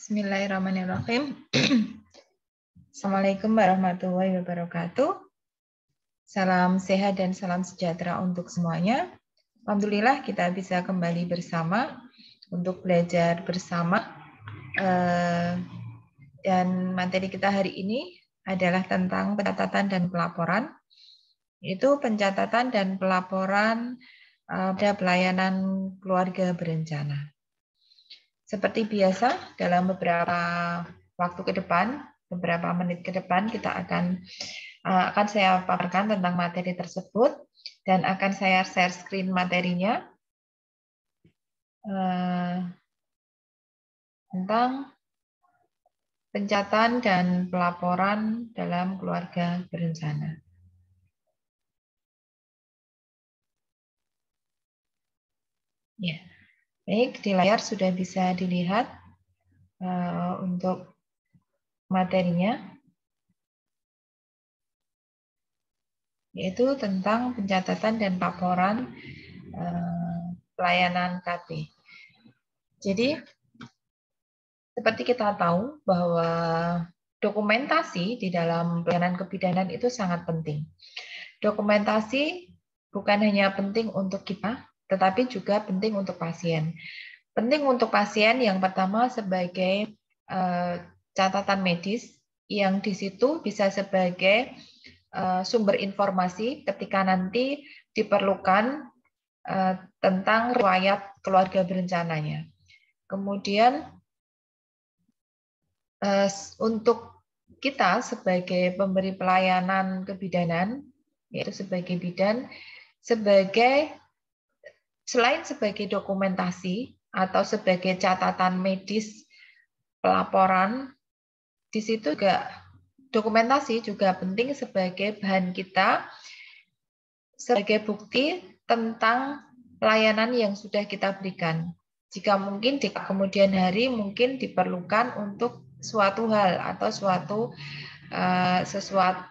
Bismillahirrahmanirrahim. Assalamualaikum warahmatullahi wabarakatuh. Salam sehat dan salam sejahtera untuk semuanya. Alhamdulillah kita bisa kembali bersama untuk belajar bersama. Dan materi kita hari ini adalah tentang pencatatan dan pelaporan. Itu pencatatan dan pelaporan pada pelayanan keluarga berencana. Seperti biasa, dalam beberapa waktu ke depan, beberapa menit ke depan, kita akan saya paparkan tentang materi tersebut dan akan saya share screen materinya tentang pencatatan dan pelaporan dalam keluarga berencana. Ya, baik, di layar sudah bisa dilihat untuk materinya, yaitu tentang pencatatan dan laporan pelayanan KB. Jadi, seperti kita tahu bahwa dokumentasi di dalam pelayanan kebidanan itu sangat penting. Dokumentasi bukan hanya penting untuk kita, tetapi juga penting untuk pasien. Penting untuk pasien yang pertama sebagai catatan medis, yang di situ bisa sebagai sumber informasi ketika nanti diperlukan tentang riwayat keluarga berencananya. Kemudian untuk kita sebagai pemberi pelayanan kebidanan, yaitu sebagai bidan, selain sebagai dokumentasi atau sebagai catatan medis pelaporan, di situ juga dokumentasi juga penting sebagai bahan kita, sebagai bukti tentang pelayanan yang sudah kita berikan. Jika mungkin di kemudian hari mungkin diperlukan untuk suatu hal atau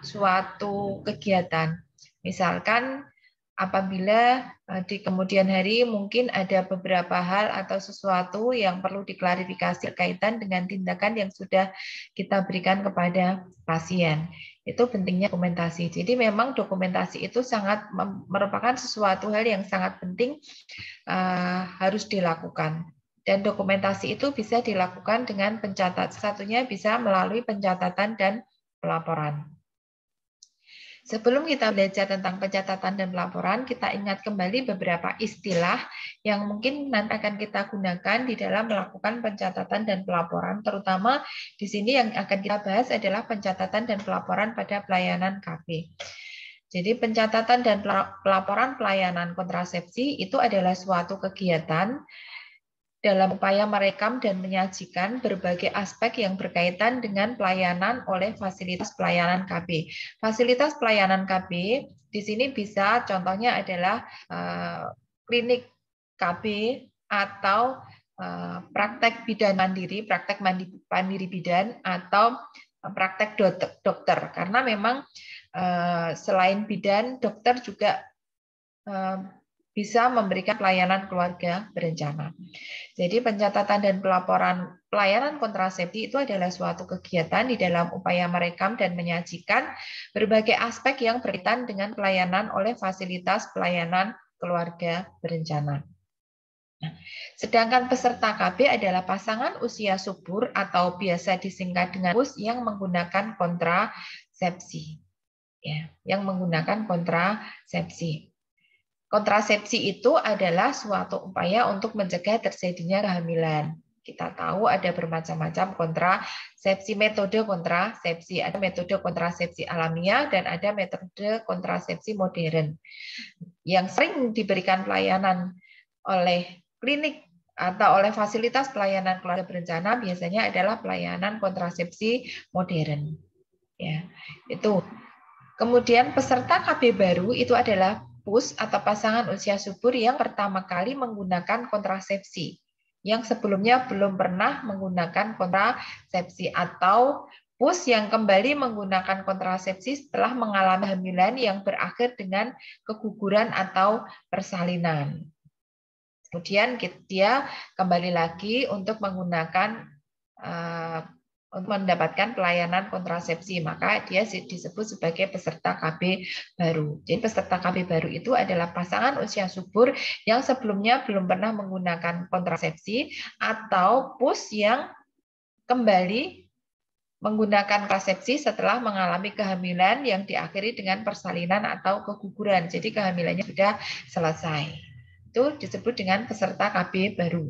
suatu kegiatan. Misalkan apabila di kemudian hari mungkin ada beberapa hal atau sesuatu yang perlu diklarifikasi kaitan dengan tindakan yang sudah kita berikan kepada pasien. Itu pentingnya dokumentasi. Jadi memang dokumentasi itu sangat merupakan sesuatu hal yang sangat penting harus dilakukan. Dan dokumentasi itu bisa dilakukan dengan pencatatan. Satunya bisa melalui pencatatan dan pelaporan. Sebelum kita belajar tentang pencatatan dan pelaporan, kita ingat kembali beberapa istilah yang mungkin nanti akan kita gunakan di dalam melakukan pencatatan dan pelaporan. Terutama di sini yang akan kita bahas adalah pencatatan dan pelaporan pada pelayanan KB. Jadi pencatatan dan pelaporan pelayanan kontrasepsi itu adalah suatu kegiatan dalam upaya merekam dan menyajikan berbagai aspek yang berkaitan dengan pelayanan oleh fasilitas pelayanan KB. Fasilitas pelayanan KB di sini bisa contohnya adalah klinik KB atau praktek bidan mandiri, praktek mandiri bidan atau praktek dokter. Karena memang selain bidan, dokter juga bisa memberikan pelayanan keluarga berencana. Jadi pencatatan dan pelaporan pelayanan kontrasepsi itu adalah suatu kegiatan di dalam upaya merekam dan menyajikan berbagai aspek yang berkaitan dengan pelayanan oleh fasilitas pelayanan keluarga berencana. Nah, sedangkan peserta KB adalah pasangan usia subur atau biasa disingkat dengan PUS yang menggunakan kontrasepsi. Ya, yang menggunakan kontrasepsi. Kontrasepsi itu adalah suatu upaya untuk mencegah terjadinya kehamilan. Kita tahu ada bermacam-macam kontrasepsi, metode kontrasepsi. Ada metode kontrasepsi alamiah dan ada metode kontrasepsi modern. Yang sering diberikan pelayanan oleh klinik atau oleh fasilitas pelayanan keluarga berencana biasanya adalah pelayanan kontrasepsi modern. Ya, itu. Kemudian peserta KB baru itu adalah PUS atau pasangan usia subur yang pertama kali menggunakan kontrasepsi, yang sebelumnya belum pernah menggunakan kontrasepsi, atau PUS yang kembali menggunakan kontrasepsi setelah mengalami kehamilan yang berakhir dengan keguguran atau persalinan. Kemudian dia kembali lagi untuk menggunakan untuk mendapatkan pelayanan kontrasepsi, maka dia disebut sebagai peserta KB baru. Jadi peserta KB baru itu adalah pasangan usia subur yang sebelumnya belum pernah menggunakan kontrasepsi atau PUS yang kembali menggunakan kontrasepsi setelah mengalami kehamilan yang diakhiri dengan persalinan atau keguguran. Jadi kehamilannya sudah selesai. Itu disebut dengan peserta KB baru.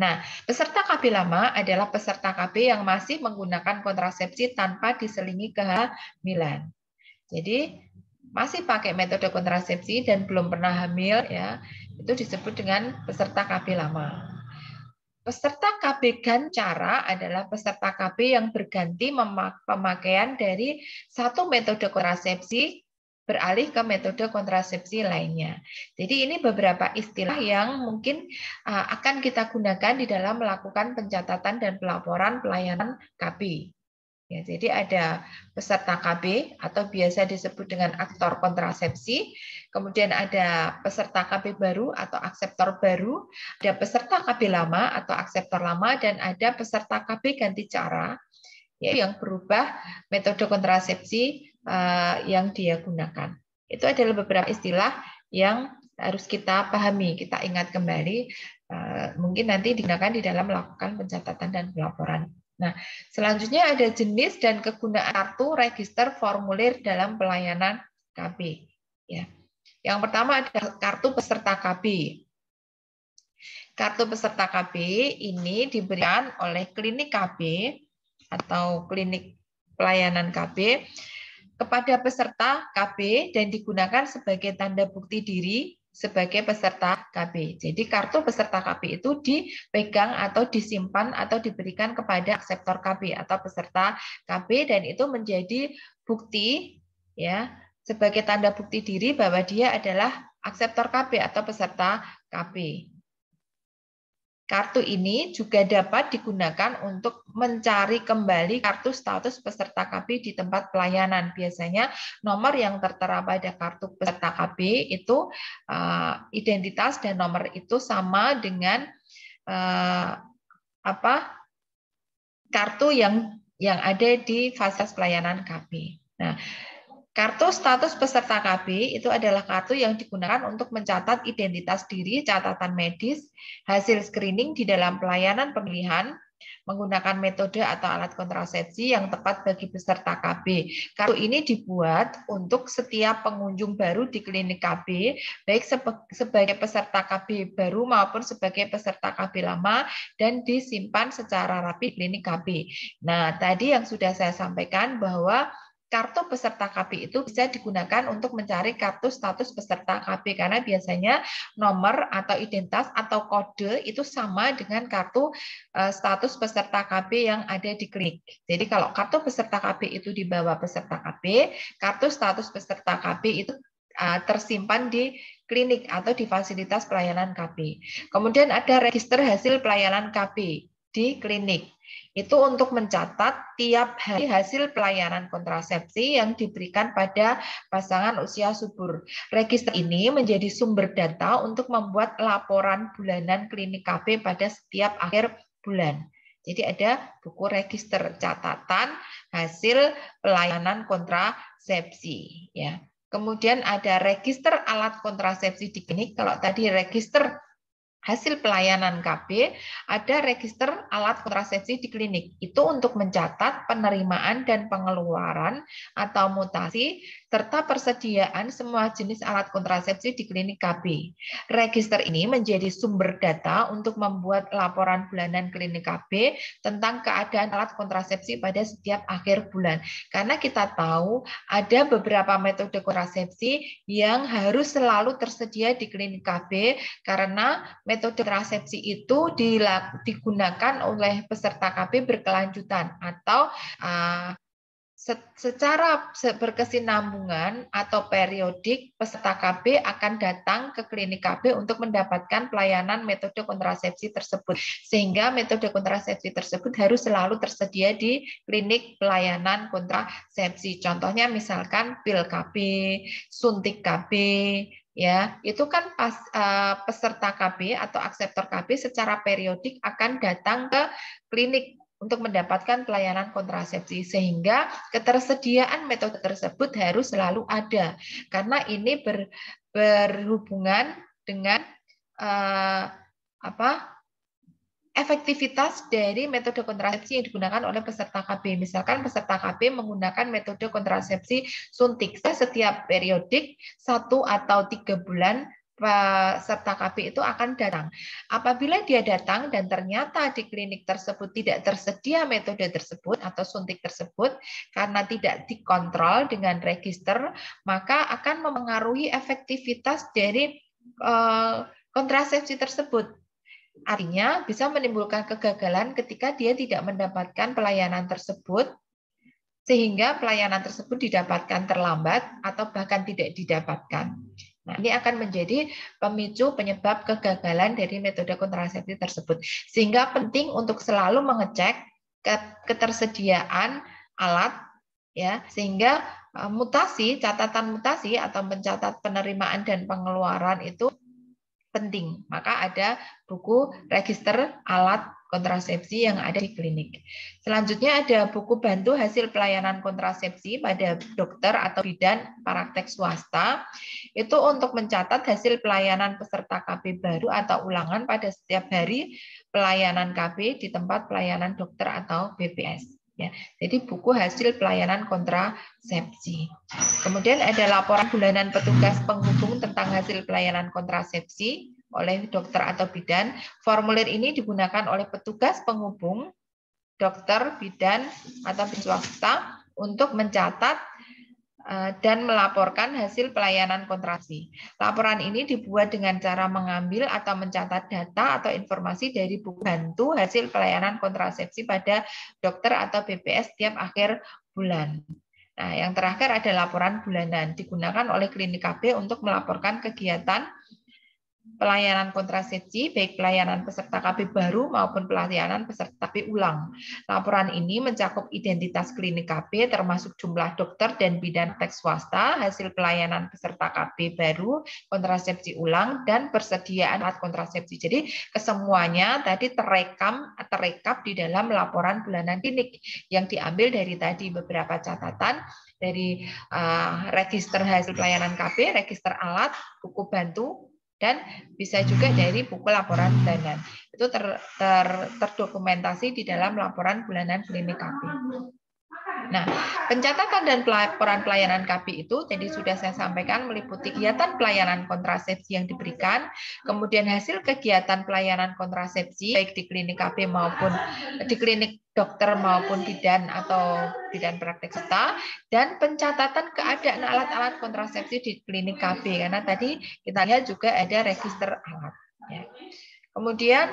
Nah, peserta KB lama adalah peserta KB yang masih menggunakan kontrasepsi tanpa diselingi kehamilan. Jadi masih pakai metode kontrasepsi dan belum pernah hamil, ya, itu disebut dengan peserta KB lama. Peserta KB gancara adalah peserta KB yang berganti pemakaian dari satu metode kontrasepsi beralih ke metode kontrasepsi lainnya. Jadi ini beberapa istilah yang mungkin akan kita gunakan di dalam melakukan pencatatan dan pelaporan pelayanan KB. Ya, jadi ada peserta KB atau biasa disebut dengan aktor kontrasepsi, kemudian ada peserta KB baru atau akseptor baru, ada peserta KB lama atau akseptor lama, dan ada peserta KB ganti cara, ya, yang berubah metode kontrasepsi yang dia gunakan. Itu adalah beberapa istilah yang harus kita pahami, kita ingat kembali, mungkin nanti digunakan di dalam melakukan pencatatan dan pelaporan. Nah, selanjutnya ada jenis dan kegunaan kartu register formulir dalam pelayanan KB. Ya. Yang pertama ada kartu peserta KB. Kartu peserta KB ini diberikan oleh klinik KB atau klinik pelayanan KB kepada peserta KB dan digunakan sebagai tanda bukti diri sebagai peserta KB. Jadi kartu peserta KB itu dipegang atau disimpan atau diberikan kepada akseptor KB atau peserta KB, dan itu menjadi bukti, ya, sebagai tanda bukti diri bahwa dia adalah akseptor KB atau peserta KB. Kartu ini juga dapat digunakan untuk mencari kembali kartu status peserta KB di tempat pelayanan. Biasanya nomor yang tertera pada kartu peserta KB itu identitas dan nomor itu sama dengan kartu yang ada di fasilitas pelayanan KB. Nah, kartu status peserta KB itu adalah kartu yang digunakan untuk mencatat identitas diri, catatan medis, hasil screening di dalam pelayanan pemilihan, menggunakan metode atau alat kontrasepsi yang tepat bagi peserta KB. Kartu ini dibuat untuk setiap pengunjung baru di klinik KB, baik sebagai peserta KB baru maupun sebagai peserta KB lama, dan disimpan secara rapi di klinik KB. Nah, tadi yang sudah saya sampaikan bahwa kartu peserta KB itu bisa digunakan untuk mencari kartu status peserta KB karena biasanya nomor atau identitas atau kode itu sama dengan kartu status peserta KB yang ada di klinik. Jadi kalau kartu peserta KB itu dibawa peserta KB, kartu status peserta KB itu tersimpan di klinik atau di fasilitas pelayanan KB. Kemudian ada register hasil pelayanan KB di klinik. Itu untuk mencatat tiap hari hasil pelayanan kontrasepsi yang diberikan pada pasangan usia subur. Register ini menjadi sumber data untuk membuat laporan bulanan klinik KB pada setiap akhir bulan. Jadi ada buku register catatan hasil pelayanan kontrasepsi, ya. Kemudian ada register alat kontrasepsi di klinik. Kalau tadi register hasil pelayanan KB, ada register alat kontrasepsi di klinik. Itu untuk mencatat penerimaan dan pengeluaran atau mutasi serta persediaan semua jenis alat kontrasepsi di klinik KB. Register ini menjadi sumber data untuk membuat laporan bulanan klinik KB tentang keadaan alat kontrasepsi pada setiap akhir bulan. Karena kita tahu ada beberapa metode kontrasepsi yang harus selalu tersedia di klinik KB karena metode kontrasepsi itu digunakan oleh peserta KB berkelanjutan atau secara berkesinambungan atau periodik peserta KB akan datang ke klinik KB untuk mendapatkan pelayanan metode kontrasepsi tersebut. Sehingga metode kontrasepsi tersebut harus selalu tersedia di klinik pelayanan kontrasepsi. Contohnya misalkan pil KB, suntik KB, ya, itu kan peserta KB atau akseptor KB secara periodik akan datang ke klinik untuk mendapatkan pelayanan kontrasepsi, sehingga ketersediaan metode tersebut harus selalu ada karena ini berhubungan dengan efektivitas dari metode kontrasepsi yang digunakan oleh peserta KB. Misalkan peserta KB menggunakan metode kontrasepsi suntik setiap periodik 1 atau 3 bulan, peserta KB itu akan datang. Apabila dia datang dan ternyata di klinik tersebut tidak tersedia metode tersebut atau suntik tersebut karena tidak dikontrol dengan register, maka akan memengaruhi efektivitas dari kontrasepsi tersebut. Artinya bisa menimbulkan kegagalan ketika dia tidak mendapatkan pelayanan tersebut, sehingga pelayanan tersebut didapatkan terlambat atau bahkan tidak didapatkan. Nah, ini akan menjadi pemicu penyebab kegagalan dari metode kontrasepsi tersebut. Sehingga penting untuk selalu mengecek ketersediaan alat, ya, sehingga catatan mutasi atau mencatat penerimaan dan pengeluaran itu penting. Maka ada buku register alat kontrasepsi yang ada di klinik. Selanjutnya ada buku bantu hasil pelayanan kontrasepsi pada dokter atau bidan praktek swasta. Itu untuk mencatat hasil pelayanan peserta KB baru atau ulangan pada setiap hari pelayanan KB di tempat pelayanan dokter atau BPS. Ya, jadi buku hasil pelayanan kontrasepsi. Kemudian ada laporan bulanan petugas penghubung tentang hasil pelayanan kontrasepsi oleh dokter atau bidan. Formulir ini digunakan oleh petugas penghubung, dokter, bidan, atau swasta untuk mencatat dan melaporkan hasil pelayanan kontrasepsi. Laporan ini dibuat dengan cara mengambil atau mencatat data atau informasi dari buku bantu hasil pelayanan kontrasepsi pada dokter atau BPS setiap akhir bulan. Nah, yang terakhir ada laporan bulanan, digunakan oleh klinik KB untuk melaporkan kegiatan pelayanan kontrasepsi, baik pelayanan peserta KB baru maupun pelayanan peserta KB ulang. Laporan ini mencakup identitas klinik KB, termasuk jumlah dokter dan bidan teks swasta, hasil pelayanan peserta KB baru, kontrasepsi ulang, dan persediaan alat kontrasepsi. Jadi kesemuanya tadi terekap di dalam laporan bulanan klinik yang diambil dari tadi beberapa catatan dari register hasil pelayanan KB, register alat, buku bantu, dan bisa juga dari buku laporan bulanan. Itu terdokumentasi di dalam laporan bulanan klinik KB. Nah, pencatatan dan laporan pelayanan KB itu tadi sudah saya sampaikan meliputi kegiatan pelayanan kontrasepsi yang diberikan, kemudian hasil kegiatan pelayanan kontrasepsi baik di klinik KB maupun di klinik dokter maupun bidan atau bidan praktek swasta, dan pencatatan keadaan alat-alat kontrasepsi di klinik KB karena tadi kita lihat juga ada register alat. Ya. Kemudian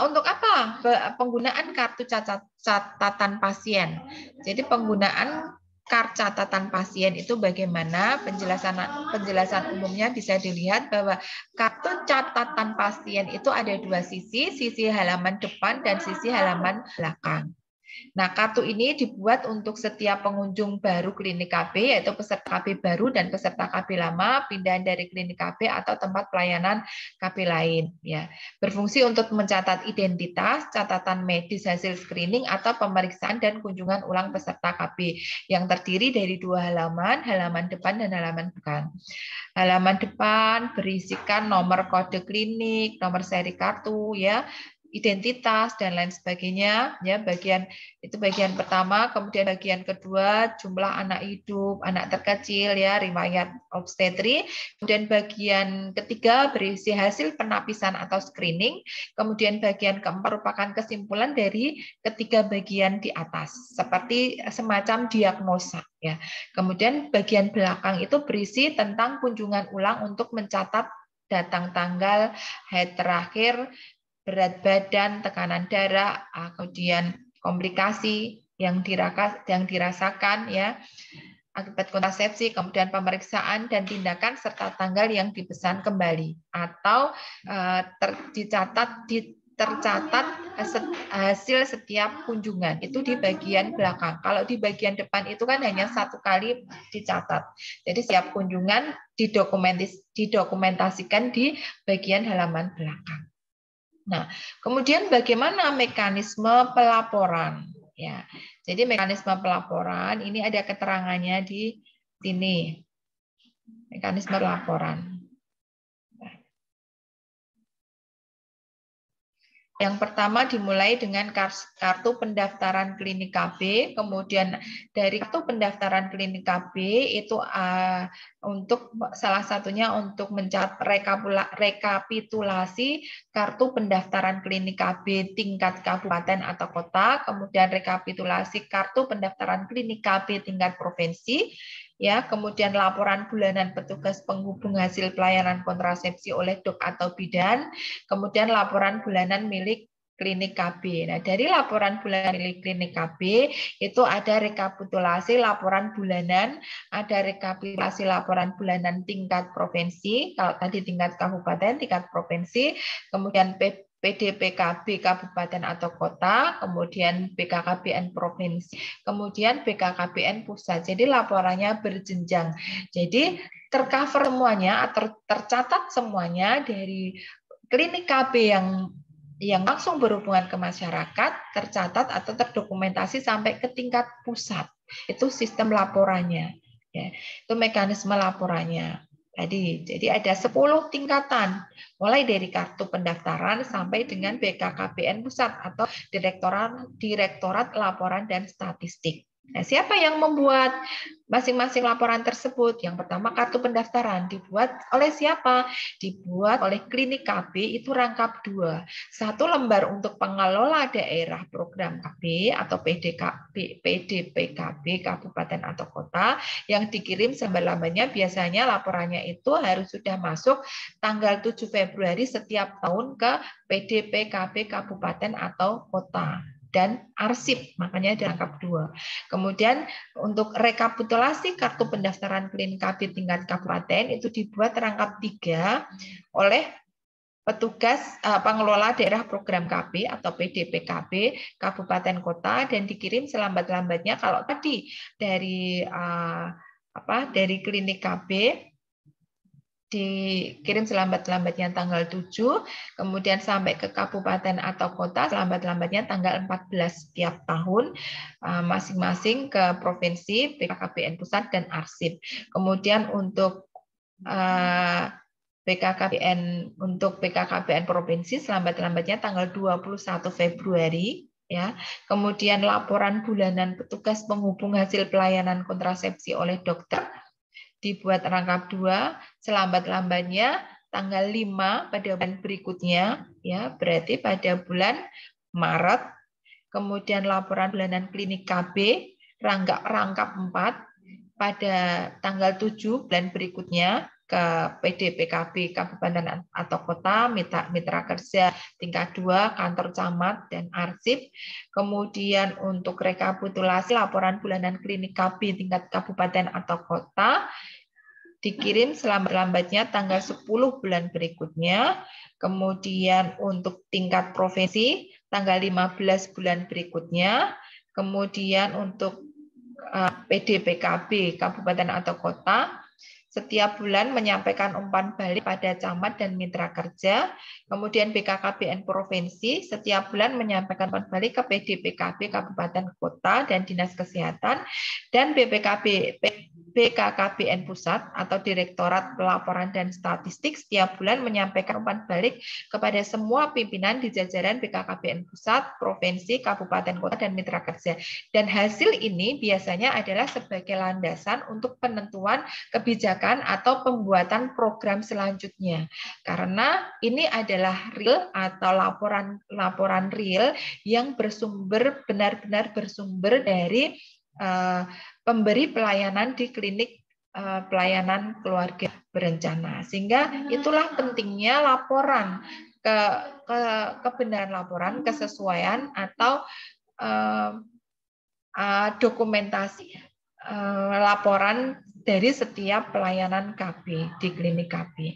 untuk apa penggunaan kartu catatan pasien? Jadi penggunaan kartu catatan pasien itu bagaimana? Penjelasan umumnya bisa dilihat bahwa kartu catatan pasien itu ada dua sisi halaman depan dan sisi halaman belakang. Nah, kartu ini dibuat untuk setiap pengunjung baru klinik KB, yaitu peserta KB baru dan peserta KB lama, pindahan dari klinik KB atau tempat pelayanan KB lain. Ya, berfungsi untuk mencatat identitas, catatan medis hasil screening atau pemeriksaan dan kunjungan ulang peserta KB yang terdiri dari dua halaman, halaman depan dan halaman belakang. Halaman depan berisikan nomor kode klinik, nomor seri kartu, ya, identitas dan lain sebagainya, ya, bagian pertama. Kemudian bagian kedua jumlah anak hidup, anak terkecil, ya, riwayat obstetri. Kemudian bagian ketiga berisi hasil penapisan atau screening. Kemudian bagian keempat merupakan kesimpulan dari ketiga bagian di atas, seperti semacam diagnosa, ya. Kemudian bagian belakang itu berisi tentang kunjungan ulang untuk mencatat datang tanggal, haid terakhir, berat badan, tekanan darah, kemudian komplikasi yang dirasakan, ya, akibat kontrasepsi, kemudian pemeriksaan dan tindakan serta tanggal yang dipesan kembali atau tercatat hasil setiap kunjungan itu di bagian belakang. Kalau di bagian depan itu kan hanya satu kali dicatat. Jadi setiap kunjungan didokumentasikan di bagian halaman belakang. Nah, kemudian bagaimana mekanisme pelaporan? Ya, jadi mekanisme pelaporan ini ada keterangannya di sini. Mekanisme laporan. Yang pertama dimulai dengan kartu pendaftaran klinik KB, kemudian dari kartu pendaftaran klinik KB itu untuk salah satunya untuk mencatat rekapitulasi kartu pendaftaran klinik KB tingkat kabupaten atau kota, kemudian rekapitulasi kartu pendaftaran klinik KB tingkat provinsi, ya, kemudian laporan bulanan petugas penghubung hasil pelayanan kontrasepsi oleh dok atau bidan, kemudian laporan bulanan milik klinik KB. Nah, dari laporan bulanan milik klinik KB itu ada rekapitulasi laporan bulanan, ada rekapitulasi laporan bulanan tingkat provinsi, kalau tadi tingkat kabupaten, tingkat provinsi, kemudian PDPKB kabupaten atau kota, kemudian BKKBN provinsi, kemudian BKKBN pusat. Jadi laporannya berjenjang. Jadi tercover semuanya, tercatat semuanya dari klinik KB yang langsung berhubungan ke masyarakat, tercatat atau terdokumentasi sampai ke tingkat pusat. Itu sistem laporannya. Ya, itu mekanisme laporannya. Jadi ada 10 tingkatan, mulai dari kartu pendaftaran sampai dengan BKKBN pusat atau Direktorat Laporan dan Statistik. Nah, siapa yang membuat masing-masing laporan tersebut? Yang pertama kartu pendaftaran dibuat oleh siapa? Dibuat oleh klinik KB, itu rangkap 2. 1 lembar untuk pengelola daerah program KB atau PDPKB kabupaten atau kota yang dikirim selambat-lambatnya, biasanya laporannya itu harus sudah masuk tanggal 7 Februari setiap tahun ke PDPKB kabupaten atau kota dan arsip, makanya dirangkap 2. Kemudian untuk rekapitulasi kartu pendaftaran klinik KB tingkat kabupaten itu dibuat rangkap 3 oleh petugas pengelola daerah program KB atau PDPKB kabupaten kota dan dikirim selambat-lambatnya. Kalau tadi dari dari klinik KB dikirim selambat-lambatnya tanggal 7, kemudian sampai ke kabupaten atau kota selambat-lambatnya tanggal 14 setiap tahun, masing-masing ke provinsi, BKKBN pusat, dan arsip. Kemudian untuk BKKBN provinsi selambat-lambatnya tanggal 21 Februari. Ya, kemudian laporan bulanan petugas penghubung hasil pelayanan kontrasepsi oleh dokter dibuat rangkap 2, selambat-lambatnya tanggal 5 pada bulan berikutnya, ya, berarti pada bulan Maret. Kemudian laporan bulanan klinik KB rangkap 4 pada tanggal 7 bulan berikutnya ke PDPKB kabupaten atau kota, mitra kerja tingkat 2, kantor camat dan arsip. Kemudian untuk rekapitulasi laporan bulanan klinik KB tingkat kabupaten atau kota dikirim selambat-lambatnya tanggal 10 bulan berikutnya. Kemudian untuk tingkat provinsi tanggal 15 bulan berikutnya. Kemudian untuk PDPKB kabupaten atau kota setiap bulan menyampaikan umpan balik pada camat dan mitra kerja. Kemudian BKKBN provinsi setiap bulan menyampaikan umpan balik ke PDPKB kabupaten kota dan dinas kesehatan, dan BKKBN pusat atau Direktorat Pelaporan dan Statistik setiap bulan menyampaikan umpan balik kepada semua pimpinan di jajaran BKKBN pusat, provinsi, kabupaten kota, dan mitra kerja. Dan hasil ini biasanya adalah sebagai landasan untuk penentuan kebijakan atau pembuatan program selanjutnya. Karena ini adalah real atau laporan real yang benar-benar bersumber dari pemberi pelayanan di klinik pelayanan keluarga berencana. Sehingga itulah pentingnya laporan, kebenaran laporan, kesesuaian atau dokumentasi laporan dari setiap pelayanan KB di klinik KB.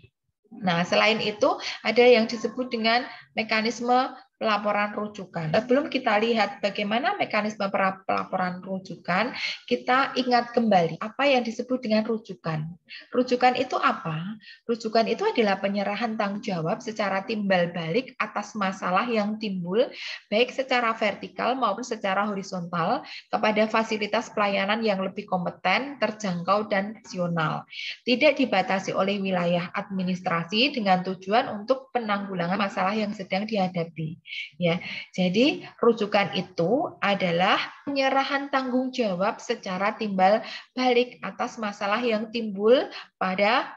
Nah, selain itu ada yang disebut dengan mekanisme pelaporan rujukan. Sebelum kita lihat bagaimana mekanisme pelaporan rujukan, kita ingat kembali apa yang disebut dengan rujukan. Rujukan itu apa? Rujukan itu adalah penyerahan tanggung jawab secara timbal balik atas masalah yang timbul baik secara vertikal maupun secara horizontal kepada fasilitas pelayanan yang lebih kompeten, terjangkau, dan rasional. Tidak dibatasi oleh wilayah administrasi dengan tujuan untuk penanggulangan masalah yang sedang dihadapi. Ya, jadi rujukan itu adalah penyerahan tanggung jawab secara timbal balik atas masalah yang timbul pada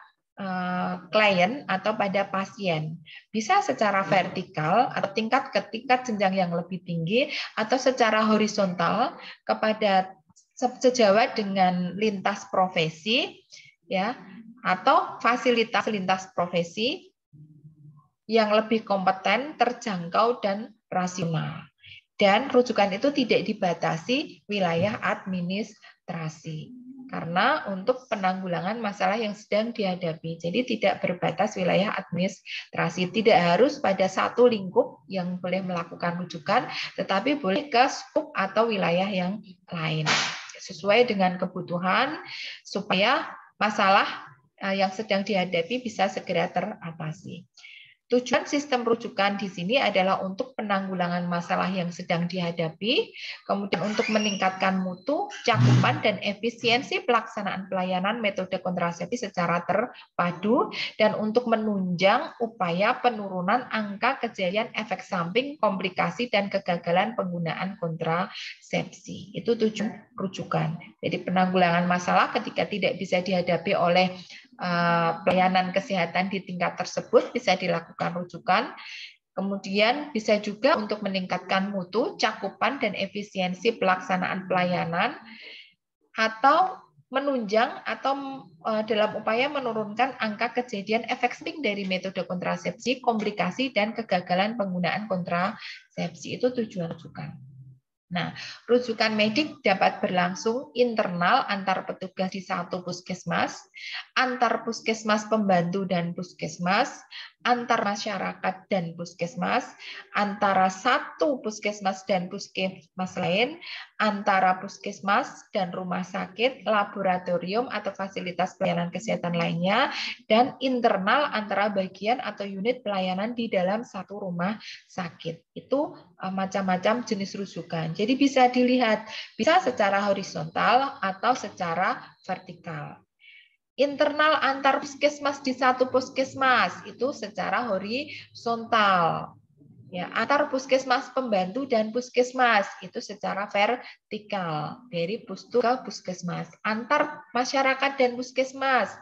klien atau pada pasien. Bisa secara vertikal atau tingkat ke tingkat jenjang yang lebih tinggi atau secara horizontal kepada sejawat dengan lintas profesi, ya, atau fasilitas lintas profesi yang lebih kompeten, terjangkau, dan rasional. Dan rujukan itu tidak dibatasi wilayah administrasi. Karena untuk penanggulangan masalah yang sedang dihadapi. Jadi tidak berbatas wilayah administrasi. Tidak harus pada satu lingkup yang boleh melakukan rujukan, tetapi boleh ke skup atau wilayah yang lain. Sesuai dengan kebutuhan, supaya masalah yang sedang dihadapi bisa segera teratasi. Tujuan sistem rujukan di sini adalah untuk penanggulangan masalah yang sedang dihadapi, kemudian untuk meningkatkan mutu, cakupan, dan efisiensi pelaksanaan pelayanan metode kontrasepsi secara terpadu, dan untuk menunjang upaya penurunan angka kejadian efek samping, komplikasi, dan kegagalan penggunaan kontrasepsi. Itu tujuan rujukan. Jadi penanggulangan masalah ketika tidak bisa dihadapi oleh pelayanan kesehatan di tingkat tersebut bisa dilakukan rujukan. Kemudian bisa juga untuk meningkatkan mutu, cakupan, dan efisiensi pelaksanaan pelayanan, atau menunjang atau dalam upaya menurunkan angka kejadian efek samping dari metode kontrasepsi, komplikasi, dan kegagalan penggunaan kontrasepsi. Itu tujuan rujukan. Nah, rujukan medik dapat berlangsung internal antar petugas di satu puskesmas, antar puskesmas pembantu dan puskesmas, antar masyarakat dan puskesmas, antara satu puskesmas dan puskesmas lain, antara puskesmas dan rumah sakit, laboratorium atau fasilitas pelayanan kesehatan lainnya, dan internal antara bagian atau unit pelayanan di dalam satu rumah sakit. Itu macam-macam jenis rujukan. Jadi bisa dilihat, bisa secara horizontal atau secara vertikal. Internal antar puskesmas di satu puskesmas itu secara horizontal. Ya, antar puskesmas pembantu dan puskesmas itu secara vertikal dari pustu ke puskesmas. Antar masyarakat dan puskesmas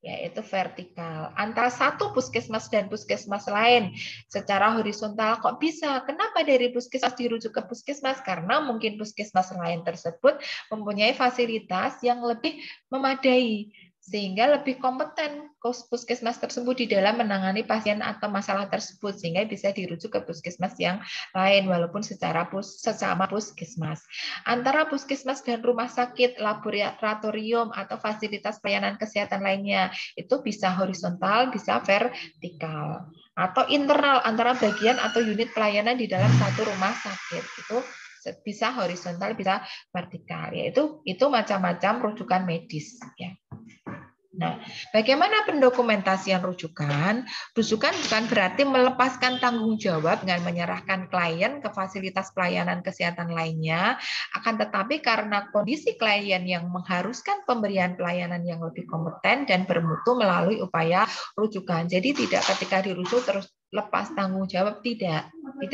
yaitu vertikal. Antara satu puskesmas dan puskesmas lain secara horizontal. Kok bisa? Kenapa dari puskesmas dirujuk ke puskesmas? Karena mungkin puskesmas lain tersebut mempunyai fasilitas yang lebih memadai, sehingga lebih kompeten puskesmas tersebut di dalam menangani pasien atau masalah tersebut, sehingga bisa dirujuk ke puskesmas yang lain walaupun secara sesama puskesmas. Antara puskesmas dan rumah sakit, laboratorium atau fasilitas pelayanan kesehatan lainnya itu bisa horizontal, bisa vertikal, atau internal antara bagian atau unit pelayanan di dalam satu rumah sakit itu bisa horizontal, bisa vertikal. Yaitu itu macam-macam rujukan medis, ya. Nah, bagaimana pendokumentasian rujukan? Rujukan bukan berarti melepaskan tanggung jawab dengan menyerahkan klien ke fasilitas pelayanan kesehatan lainnya, akan tetapi karena kondisi klien yang mengharuskan pemberian pelayanan yang lebih kompeten dan bermutu melalui upaya rujukan. Jadi tidak ketika dirujuk terus lepas tanggung jawab, tidak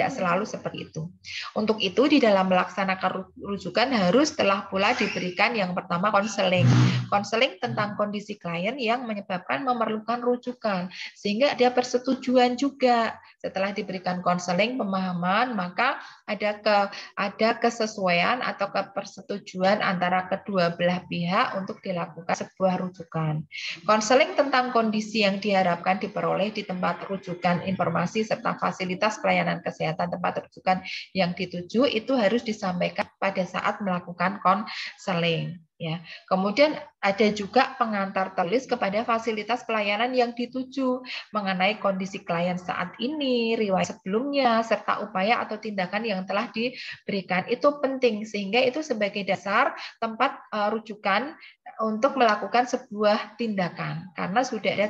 selalu seperti itu. Untuk itu di dalam melaksanakan rujukan harus telah pula diberikan yang pertama konseling tentang kondisi klien yang menyebabkan memerlukan rujukan, sehingga ada persetujuan juga. Setelah diberikan konseling pemahaman, maka ada kesesuaian atau kepersetujuan antara kedua belah pihak untuk dilakukan sebuah rujukan. Konseling tentang kondisi yang diharapkan diperoleh di tempat rujukan, informasi serta fasilitas pelayanan kesehatan tempat rujukan yang dituju itu harus disampaikan pada saat melakukan konseling. Ya. Kemudian ada juga pengantar tertulis kepada fasilitas pelayanan yang dituju mengenai kondisi klien saat ini, riwayat sebelumnya, serta upaya atau tindakan yang telah diberikan. Itu penting sehingga itu sebagai dasar tempat rujukan untuk melakukan sebuah tindakan karena sudah ada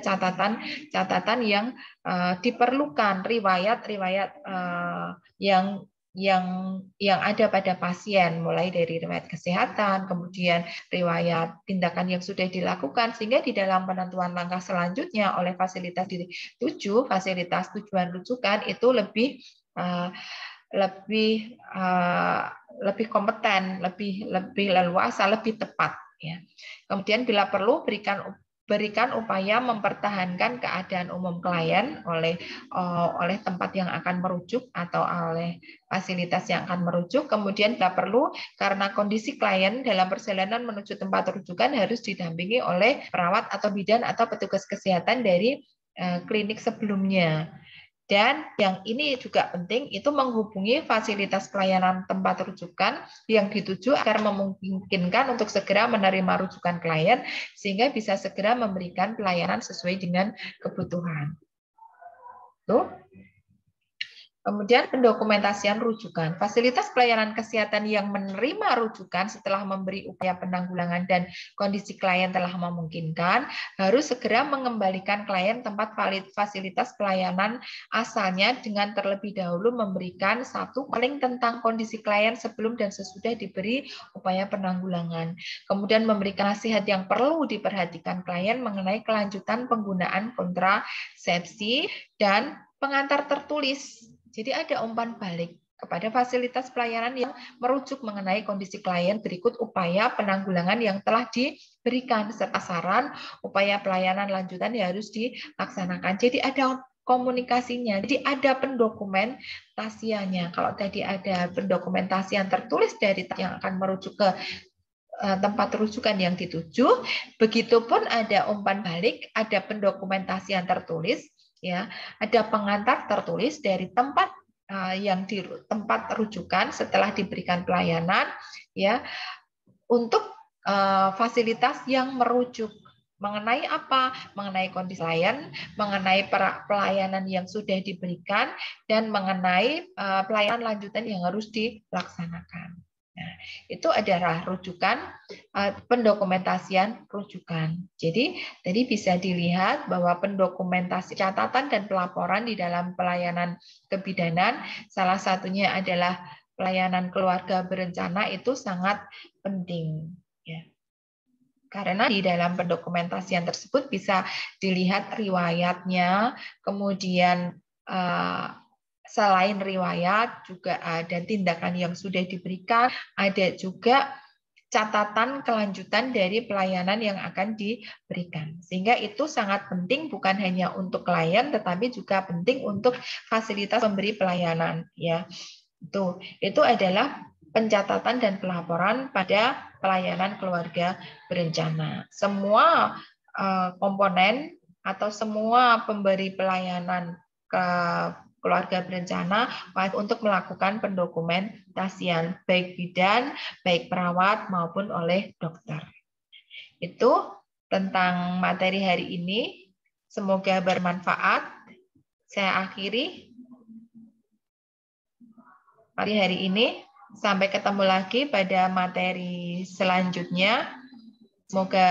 catatan yang diperlukan, riwayat-riwayat yang ada pada pasien, mulai dari riwayat kesehatan, kemudian riwayat tindakan yang sudah dilakukan, sehingga di dalam penentuan langkah selanjutnya oleh fasilitas dituju, fasilitas tujuan rujukan itu lebih lebih kompeten, lebih leluasa, lebih tepat. Ya. Kemudian bila perlu berikan upaya mempertahankan keadaan umum klien oleh tempat yang akan merujuk atau oleh fasilitas yang akan merujuk. Kemudian bila perlu karena kondisi klien dalam perjalanan menuju tempat rujukan harus didampingi oleh perawat atau bidan atau petugas kesehatan dari klinik sebelumnya. Dan yang ini juga penting, itu menghubungi fasilitas pelayanan tempat rujukan yang dituju agar memungkinkan untuk segera menerima rujukan klien, sehingga bisa segera memberikan pelayanan sesuai dengan kebutuhan. Tuh. Kemudian pendokumentasian rujukan. Fasilitas pelayanan kesehatan yang menerima rujukan setelah memberi upaya penanggulangan dan kondisi klien telah memungkinkan, harus segera mengembalikan klien tempat fasilitas pelayanan asalnya dengan terlebih dahulu memberikan satu paling tentang kondisi klien sebelum dan sesudah diberi upaya penanggulangan. Kemudian memberikan nasihat yang perlu diperhatikan klien mengenai kelanjutan penggunaan kontrasepsi dan pengantar tertulis. Jadi ada umpan balik kepada fasilitas pelayanan yang merujuk mengenai kondisi klien berikut upaya penanggulangan yang telah diberikan serta saran upaya pelayanan lanjutan yang harus dilaksanakan. Jadi ada komunikasinya. Jadi ada pendokumentasiannya. Kalau tadi ada pendokumentasian tertulis dari yang akan merujuk ke tempat rujukan yang dituju, begitupun ada umpan balik, ada pendokumentasian tertulis, ya, ada pengantar tertulis dari tempat yang di tempat rujukan setelah diberikan pelayanan, ya, untuk fasilitas yang merujuk mengenai apa, mengenai kondisi klien, mengenai pelayanan yang sudah diberikan, dan mengenai pelayanan lanjutan yang harus dilaksanakan. Nah, itu adalah rujukan, pendokumentasian rujukan. Jadi, tadi bisa dilihat bahwa pendokumentasi catatan dan pelaporan di dalam pelayanan kebidanan, salah satunya adalah pelayanan keluarga berencana itu sangat penting. Ya. Karena di dalam pendokumentasian tersebut bisa dilihat riwayatnya, kemudian selain riwayat juga ada tindakan yang sudah diberikan, ada juga catatan kelanjutan dari pelayanan yang akan diberikan. Sehingga itu sangat penting bukan hanya untuk klien tetapi juga penting untuk fasilitas pemberi pelayanan, ya. Itu adalah pencatatan dan pelaporan pada pelayanan keluarga berencana. Semua komponen atau semua pemberi pelayanan ke keluarga berencana untuk melakukan pendokumentasian baik bidan, baik perawat maupun oleh dokter. Itu tentang materi hari ini. Semoga bermanfaat. Saya akhiri materi hari ini. Sampai ketemu lagi pada materi selanjutnya. Semoga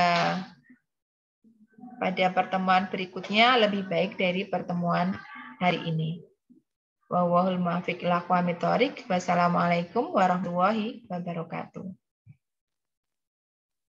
pada pertemuan berikutnya lebih baik dari pertemuan hari ini. Wallahul muwaffiq ila aqwamit thoriq. Wassalamualaikum warahmatullahi wabarakatuh.